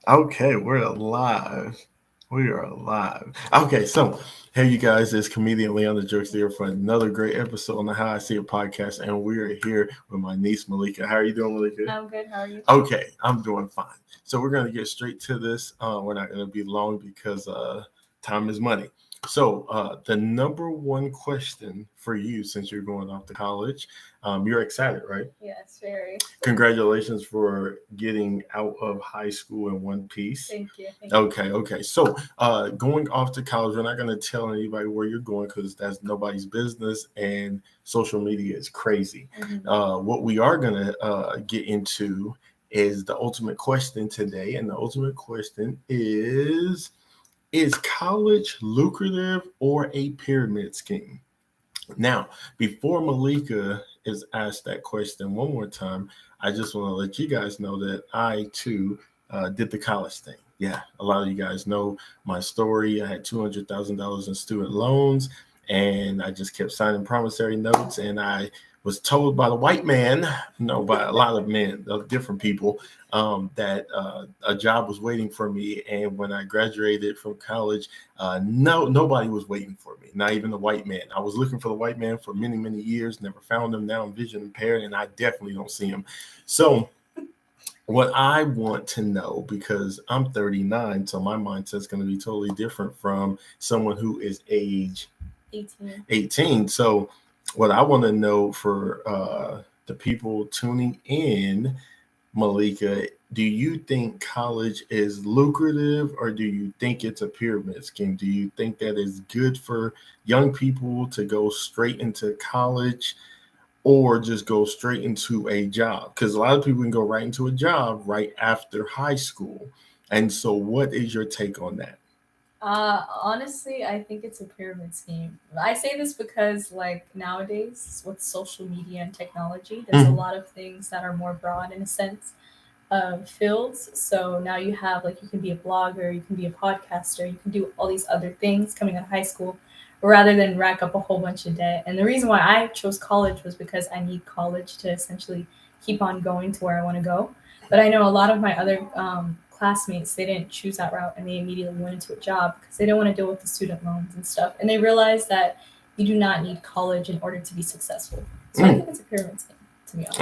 Okay, we're alive. We are alive. Okay, so hey, you guys, it's comedian Leon the Jokes here for another great episode on the How I See It podcast, and we are here with my niece Malika. How are you doing, Malika? I'm good. How are you? Okay, I'm doing fine. So we're gonna get straight to this. We're not gonna be long because time is money. So the number one question for you, since you're going off to college, you're excited, right? Yes, very. Congratulations for getting out of high school in one piece. Thank you. Thank you. Okay. So, going off to college, we're not going to tell anybody where you're going because that's nobody's business, and social media is crazy. What we are going to get into is the ultimate question today, and the ultimate question is college lucrative or a pyramid scheme? Now, before Malika is asked that question one more time, I just want to let you guys know that I too did the college thing. Yeah, a lot of you guys know my story. I had $200,000 in student loans, and I just kept signing promissory notes. And I was told by the white man, no, by a lot of men, of different people, that a job was waiting for me. And when I graduated from college, nobody was waiting for me, not even the white man. I was looking for the white man for many, many years, never found him. Now I'm vision impaired, and I definitely don't see him. So, what I want to know, because I'm 39, so my mindset's going to be totally different from someone who is age 18. So, what I want to know for the people tuning in, Malika, do you think college is lucrative or do you think it's a pyramid scheme? Do you think that is good for young people to go straight into college or just go straight into a job? Because a lot of people can go right into a job right after high school. And so, what is your take on that? Honestly, I think it's a pyramid scheme. I say this because, like, nowadays with social media and technology, there's a lot of things that are more broad in a sense of fields. So now you have, like, you can be a blogger, you can be a podcaster, you can do all these other things coming out of high school rather than rack up a whole bunch of debt. And the reason why I chose college was because I need college to essentially keep on going to where I want to go. But I know a lot of my other classmates, they didn't choose that route and they immediately went into a job because they don't want to deal with the student loans and stuff. And they realized that you do not need college in order to be successful. So I think it's a pyramid scheme, to be honest.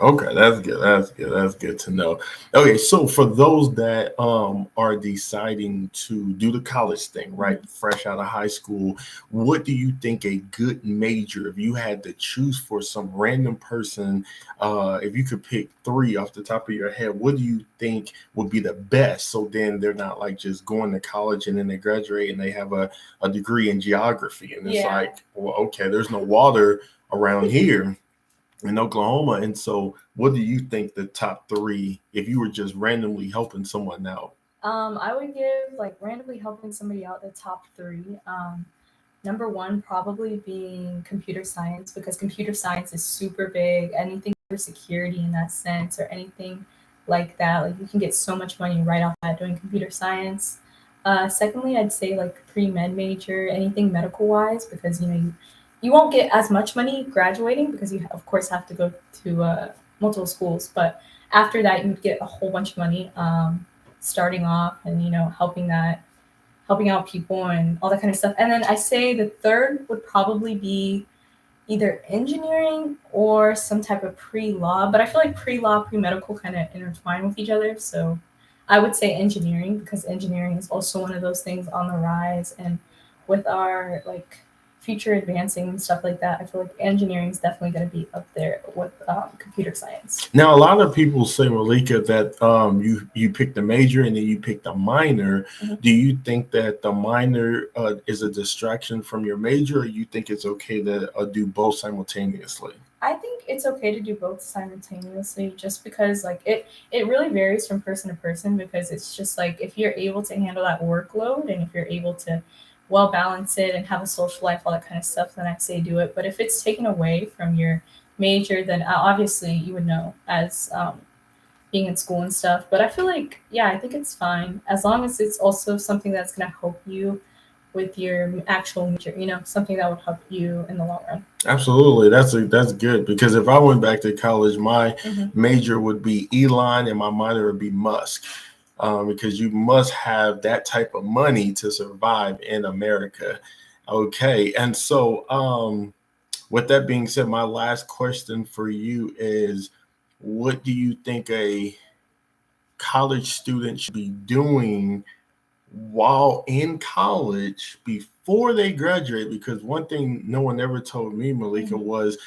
Okay. That's good to know. Okay, so for those that are deciding to do the college thing, right, fresh out of high school, what do you think a good major, if you had to choose for some random person, if you could pick three off the top of your head, what do you think would be the best? So then they're not like just going to college and then they graduate and they have a degree in geography, and it's like, well, okay, there's no water around here in Oklahoma. And so, what do you think the top three, if you were just randomly helping someone out? I would give, like, randomly helping somebody out, the top three. Number one probably being computer science, because computer science is super big. Anything for security in that sense or anything like that, like, you can get so much money right off that doing computer science. Secondly, I'd say, like, pre-med major, anything medical wise, because you won't get as much money graduating because you of course have to go to multiple schools, but after that you would get a whole bunch of money, starting off, and helping out people and all that kind of stuff. And then I say the third would probably be either engineering or some type of pre-law, but I feel like pre-law, pre-medical kind of intertwine with each other. So I would say engineering, because engineering is also one of those things on the rise, and with our, like, future advancing and stuff like that, I feel like engineering is definitely going to be up there with computer science. Now, a lot of people say, Malika, that you picked a major and then you picked a minor. Do you think that the minor is a distraction from your major, or you think it's okay to do both simultaneously? I think it's okay to do both simultaneously, just because, like, it really varies from person to person, because it's just like if you're able to handle that workload and if you're able to well balance it and have a social life, all that kind of stuff, then I'd say do it. But if it's taken away from your major, then obviously you would know as being in school and stuff. But I feel like, yeah, I think it's fine as long as it's also something that's going to help you with your actual major, something that would help you in the long run. Absolutely, that's good, because if I went back to college, my major would be Elon and my minor would be Musk. because you must have that type of money to survive in America. Okay, and so with that being said, my last question for you is, what do you think a college student should be doing while in college before they graduate? Because one thing no one ever told me, Malika, was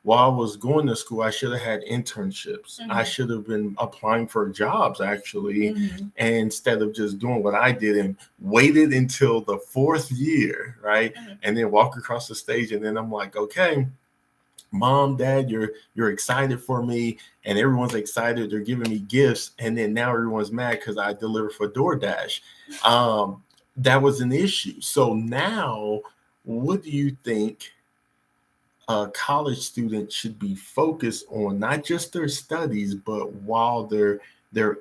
while I was going to school, I should have had internships. I should have been applying for jobs actually, and instead of just doing what I did and waited until the fourth year, right? And then walk across the stage, and then I'm like, okay, Mom, Dad, you're excited for me, and everyone's excited. They're giving me gifts, and then now everyone's mad because I deliver for DoorDash. That was an issue. So now, what do you think a college student should be focused on? Not just their studies, but while they're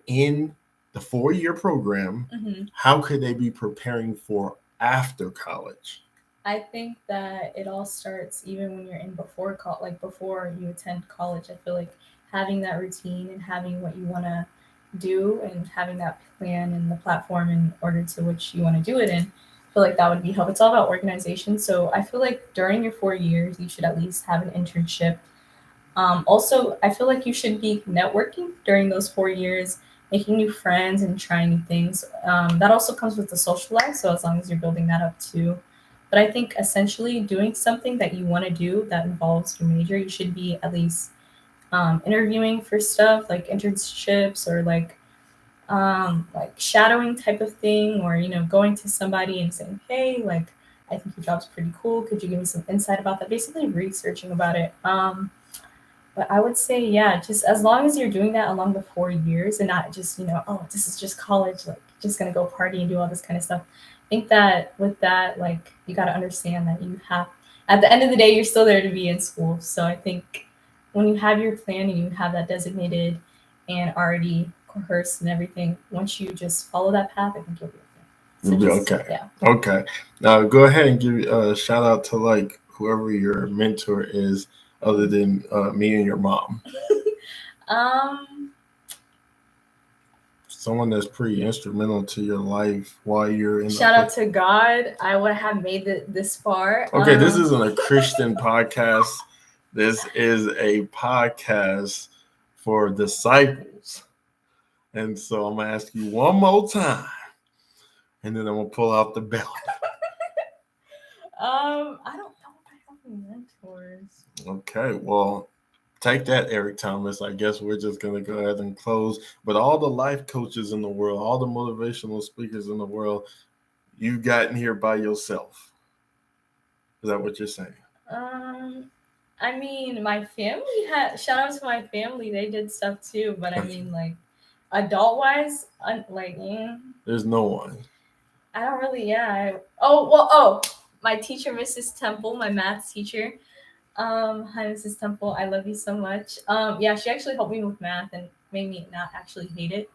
in the 4-year program, how could they be preparing for after college? I think that it all starts even when you're in before like before you attend college. I feel like having that routine and having what you want to do and having that plan and the platform in order to which you want to do it in, I feel like that would be help. It's all about organization. So I feel like during your 4 years, you should at least have an internship. Also, I feel like you should be networking during those 4 years, making new friends and trying new things. That also comes with the social life. So as long as you're building that up too. But I think essentially doing something that you want to do that involves your major, you should be at least interviewing for stuff like internships or like shadowing type of thing, or going to somebody and saying, hey, like I think your job's pretty cool. Could you give me some insight about that? Basically researching about it. But I would say, yeah, just as long as you're doing that along the 4 years and not just, oh, this is just college, like just gonna go party and do all this kind of stuff. I think that with that, like you gotta understand that you have at the end of the day, you're still there to be in school. So I think when you have your plan and you have that designated and already coerced and everything, once you just follow that path, I think you'll be okay. So just, Okay. yeah. Okay. Now go ahead and give a shout out to like whoever your mentor is, other than me and your mom. um, Someone that's pretty instrumental to your life while you're in. Shout out to God. I would have made it this far. Okay, this isn't a Christian podcast. This is a podcast for disciples. And so I'm gonna ask you one more time, and then I'm gonna pull out the belt. I don't know if I have any mentors. Okay, well, take that, Eric Thomas. I guess we're just going to go ahead and close. But all the life coaches in the world, all the motivational speakers in the world, you've gotten here by yourself. Is that what you're saying? I mean, my family shout out to my family. They did stuff too. But I mean, like, adult wise, There's no one. I don't really, yeah. My teacher, Mrs. Temple, my math teacher. Hi, Mrs. Temple. I love you so much. Yeah, she actually helped me with math and made me not actually hate it.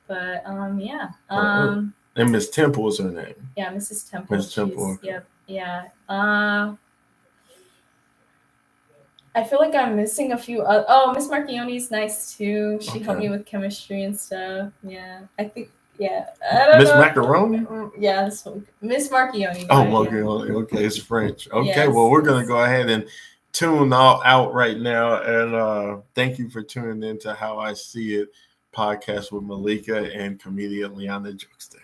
But yeah. And Miss Temple is her name. Yeah, Mrs. Temple. Miss Temple. Okay. Yep. Yeah. I feel like I'm missing a few. Miss Marchioni's nice too. She helped me with chemistry and stuff. Yeah, I think. Yeah, Miss Macaroni. Yeah, Miss Marchioni. Oh, Marchioni. Okay, it's French. Okay, yes, well, we're gonna go ahead and tune all out right now, and thank you for tuning in to How I See It podcast with Malika and comedian Liana Jokester.